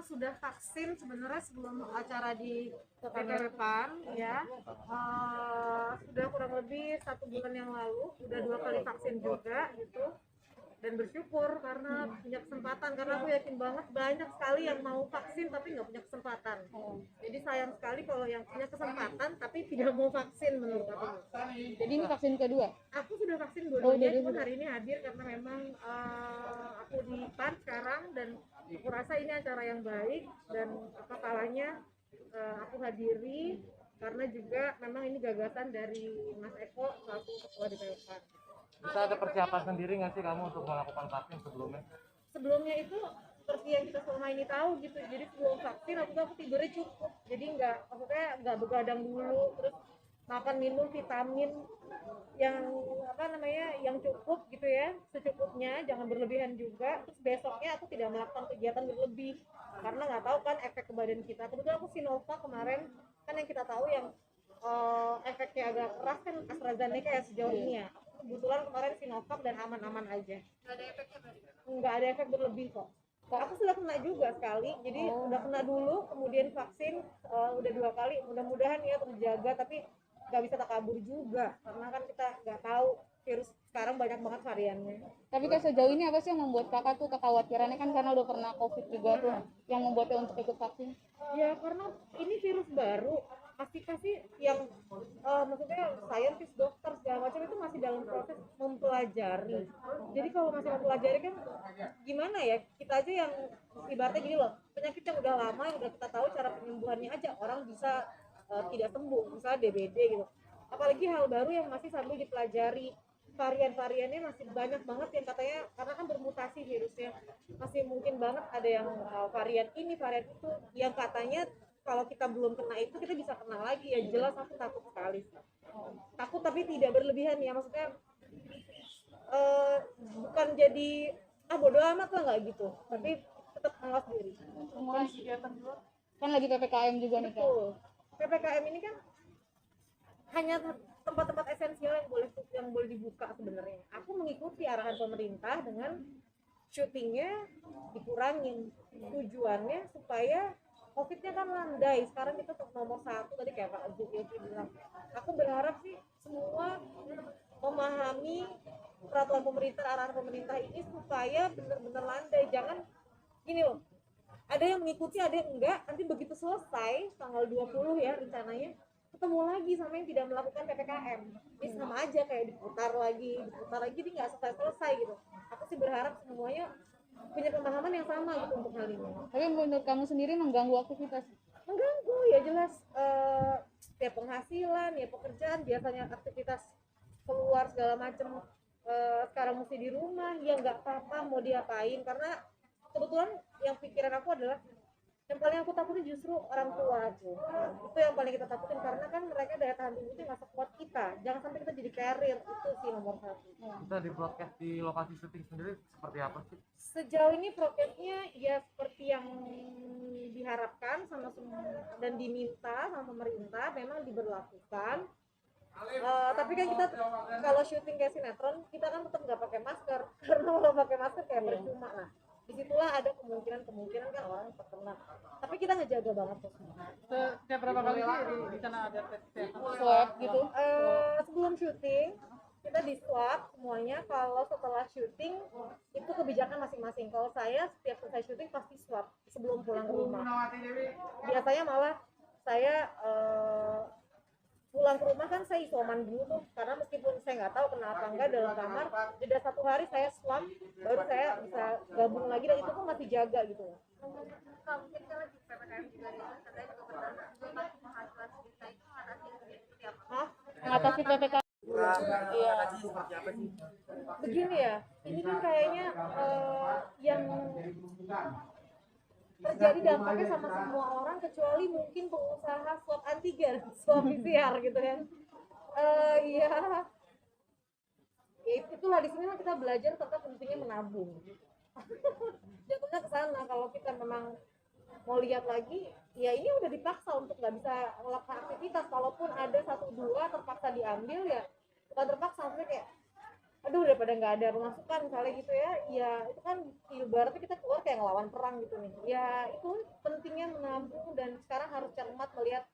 sudah vaksin sebenarnya sebelum acara di PPP PAN ya. Sudah kurang lebih 1 bulan yang lalu, udah 2 kali vaksin juga gitu. Dan bersyukur karena punya kesempatan, karena aku yakin banget banyak sekali yang mau vaksin tapi nggak punya kesempatan. Jadi sayang sekali kalau yang punya kesempatan tapi tidak mau vaksin menurut aku. Jadi ini vaksin kedua? Aku sudah vaksin dua-duanya, cuma hari ini hadir karena memang aku di PAN sekarang dan aku rasa ini acara yang baik dan apa kalanya aku hadiri karena juga memang ini gagasan dari Mas Eko selaku ketua DPP PAN. Bisa ada persiapan sendiri nggak sih kamu untuk melakukan vaksin sebelumnya? Sebelumnya itu seperti yang kita selama ini tahu gitu, jadi sebelum vaksin aku tidurnya cukup, jadi maksudnya nggak begadang dulu, terus makan minum vitamin yang yang cukup gitu ya, secukupnya, jangan berlebihan juga. Terus besoknya aku tidak melakukan kegiatan berlebih karena nggak tahu kan efek ke badan kita. Kebetulan aku Sinovac kemarin, kan yang kita tahu yang efeknya agak keras kan AstraZeneca ya sejauh ini ya. Kebetulan kemarin Sinovac dan aman-aman aja. Nggak ada efek berlebih kok. Aku sudah kena juga sekali, jadi udah kena dulu, kemudian vaksin udah 2 kali. Mudah-mudahan ya terjaga, tapi nggak bisa tak kabur juga karena kan kita nggak tahu virus sekarang banyak banget variannya. Tapi Kak, sejauh ini apa sih yang membuat kakak tuh kekhawatirannya, kan karena udah pernah COVID juga tuh, yang membuatnya untuk ikut vaksin? Ya karena ini virus baru, pasti yang maksudnya saintis, dokter segala macam itu masih dalam proses mempelajari. Jadi kalau masih mempelajari kan gimana ya, kita aja yang ibaratnya gini loh, penyakit yang udah lama yang udah kita tahu cara penyembuhannya aja orang bisa tidak sembuh, misalnya DBD gitu. Apalagi hal baru yang masih sambil dipelajari, varian-variannya masih banyak banget yang katanya karena kan bermutasi virusnya, masih mungkin banget ada yang varian ini varian itu yang katanya kalau kita belum kena itu kita bisa kena lagi ya. Jelas aku takut sekali, takut tapi tidak berlebihan ya, maksudnya bukan jadi bodo amat lah, nggak gitu, tapi tetap mawas diri. Kan lagi PPKM juga nih Kak. Betul. PPKM ini kan hanya tempat-tempat esensial yang boleh dibuka sebenarnya. Aku mengikuti arahan pemerintah dengan syutingnya dikurangin. Tujuannya supaya COVID-nya kan landai. Sekarang kita nomor 1 tadi kayak Pak Zulkifli bilang. Aku berharap sih semua memahami peraturan pemerintah, arahan pemerintah ini supaya benar-benar landai. Jangan gini loh, ada yang mengikuti, ada yang enggak. Nanti begitu selesai tanggal 20 ya rencananya, ketemu lagi sama yang tidak melakukan PPKM. Ini sama aja kayak diputar lagi, jadi nggak selesai gitu. Aku sih berharap semuanya punya pemahaman yang sama gitu untuk hal ini. Tapi menurut kamu sendiri mengganggu aktivitas? Mengganggu ya jelas, ya penghasilan, ya pekerjaan, biasanya aktivitas keluar segala macam sekarang mesti di rumah, ya nggak apa-apa mau diapain. Karena kebetulan yang pikiran aku adalah yang paling aku takutin justru orang tua aku. Itu yang paling kita takutin karena kan mereka daya tahan tubuhnya nggak sekuat kita. Jangan sampai kita jadi carrier, itu sih nomor 1. Kita di broadcast di lokasi syuting sendiri seperti apa sih? Sejauh ini prokesnya ya seperti yang diharapkan sama dan diminta sama pemerintah memang diberlakukan. Tapi kan kita kalau syuting kayak sinetron kita kan tetap nggak pakai masker karena kalau pakai masker kayak percuma. Nah disitulah ada kemungkinan kan orang terkena, tapi kita ngejaga banget kok. Setiap berapa kali sih di sana ada tes Swab gitu? Sebelum syuting kita di swab semuanya. Kalau setelah syuting itu kebijakan masing-masing. Kalau saya setiap selesai syuting pasti swab sebelum pulang ke rumah. Biasanya malah saya pulang ke rumah kan saya isoman dulu tuh, karena meskipun saya nggak tahu kenapa enggak dalam kamar, jeda 1 hari saya swab baru saya bisa gabung lagi, dan itu pun masih jaga gitu. Mungkin kalau di PPKM juga katanya juga berdampak penghasilan kita itu Mengatasi PPKM. Iya. Begini ya, ini kan kayaknya yang terjadi dampaknya sama semua orang kecuali mungkin pengusaha swab antigen, swab PCR gitu kan. Ya itulah di sini kita belajar tentang pentingnya menabung. Jatuhnya ke sana. Kalau kita memang mau lihat lagi, ya ini udah dipaksa untuk nggak bisa melakukan aktivitas. Kalaupun ada 1-2 terpaksa diambil, ya bukan terpaksa, maksudnya kayak aduh daripada nggak ada pemasukan misalnya gitu ya, ya itu kan ibaratnya kita keluar kayak ngelawan perang gitu nih. Ya itu pentingnya menabung, dan sekarang harus cermat melihat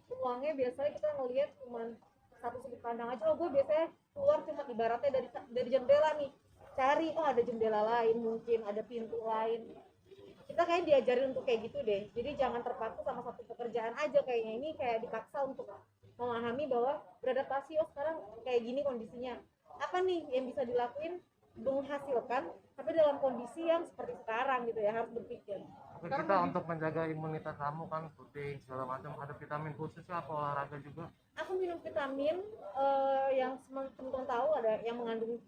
peluangnya. Biasanya kita ngelihat cuman satu sudut pandang aja. Oh gue biasanya keluar cuma ibaratnya dari jendela nih, cari oh ada jendela lain, mungkin ada pintu lain. Kita kayak diajarin untuk kayak gitu deh, jadi jangan terpaku sama satu pekerjaan aja. Kayaknya ini kayak dipaksa untuk memahami bahwa beradaptasi, oh sekarang kayak gini kondisinya, apa nih yang bisa dilakuin menghasilkan tapi dalam kondisi yang seperti sekarang gitu ya, harus berpikir. Tapi kita untuk menjaga imunitas kamu kan protein segala macam, ada vitamin khususnya apa olahraga juga? Aku minum vitamin yang teman-teman tahu ada yang mengandung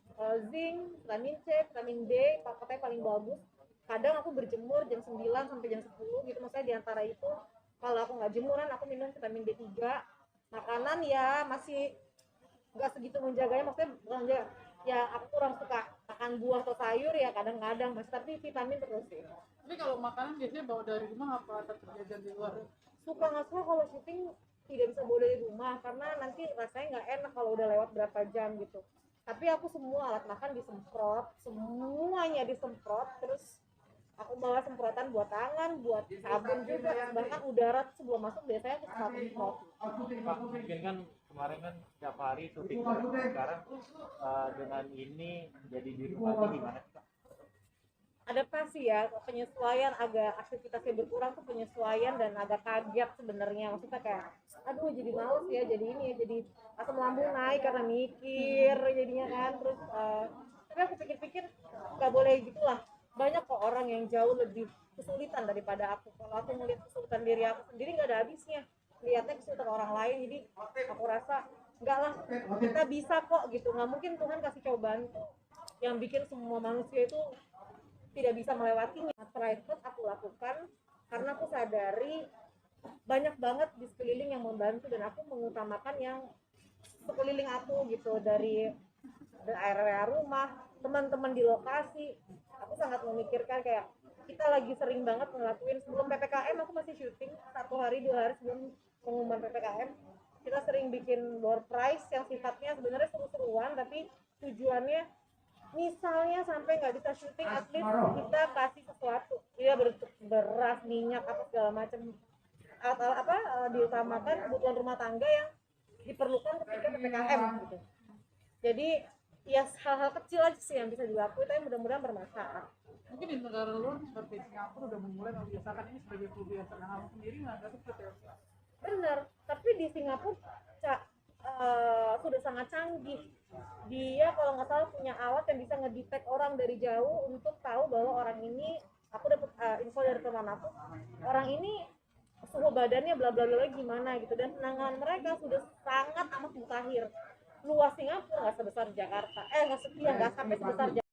zinc, vitamin C, vitamin D, katanya paling bagus. Kadang aku berjemur jam 9 sampai jam 10 gitu, maksudnya diantara itu kalau aku nggak jemuran aku minum vitamin D3. Makanan ya masih nggak segitu menjaganya, maksudnya bukan ya aku kurang suka makan buah atau sayur ya kadang-kadang mas, tapi vitamin terus sih. Tapi kalau makanan biasanya bawa dari rumah apa tetap jajan di luar? Suka nggak suka kalau syuting tidak bisa bawa dari rumah karena nanti rasanya nggak enak kalau udah lewat berapa jam gitu. Tapi aku semua alat makan disemprot, semuanya disemprot. Terus aku bawa semprotan buat tangan, buat sabun juga, bahkan udara sebelum masuk biasanya aku suka semprot. Pak, mungkin kan kemarin kan setiap hari syuting, sekarang dengan ini jadi di rumah ini gimana sih, Pak? Adaptasi ya, penyesuaian, agak aktivitasnya berkurang tuh penyesuaian dan agak kaget sebenarnya. Maksudnya kayak aduh jadi males ya, jadi ini ya, jadi asam lambung naik karena mikir jadinya kan. Terus tapi aku pikir-pikir nggak boleh gitulah, banyak kok orang yang jauh lebih kesulitan daripada aku. Kalau aku ngeliat kesulitan diri aku sendiri nggak ada habisnya, lihatnya kesulitan orang lain. Jadi aku rasa enggak lah, kita bisa kok gitu. Nggak mungkin Tuhan kasih cobaan yang bikin semua manusia itu tidak bisa melewatinya. Private aku lakukan karena aku sadari banyak banget di sekeliling yang membantu, dan aku mengutamakan yang sekeliling aku gitu, dari area rumah, teman-teman di lokasi. Aku sangat memikirkan kayak kita lagi sering banget ngelakuin sebelum PPKM, aku masih syuting 1 hari 2 hari sebelum pengumuman PPKM. Kita sering bikin door prize yang sifatnya sebenarnya seru-seruan, tapi tujuannya misalnya sampai nggak bisa syuting, at least kita kasih sesuatu ya, beras, minyak, apa segala macam, atau diutamakan kebutuhan rumah tangga yang diperlukan ketika PPKM gitu. Jadi ya hal-hal kecil aja sih yang bisa dilakukan, tapi mudah-mudahan bermanfaat. Mungkin di negara luar seperti Singapura udah memulai membiasakan ini sebagai kebiasaan. Nah, kamu sendiri nggak ada seperti apa? Benar, tapi di Singapura sudah sangat canggih. Dia kalau nggak salah punya alat yang bisa ngedetect orang dari jauh untuk tahu bahwa orang ini, aku dapat info dari teman aku, orang ini suhu badannya bla bla bla gimana gitu, dan penanganan mereka sudah sangat amat mutakhir. Luas Singapura nggak sebesar Jakarta, nggak sampai sebesar Jakarta.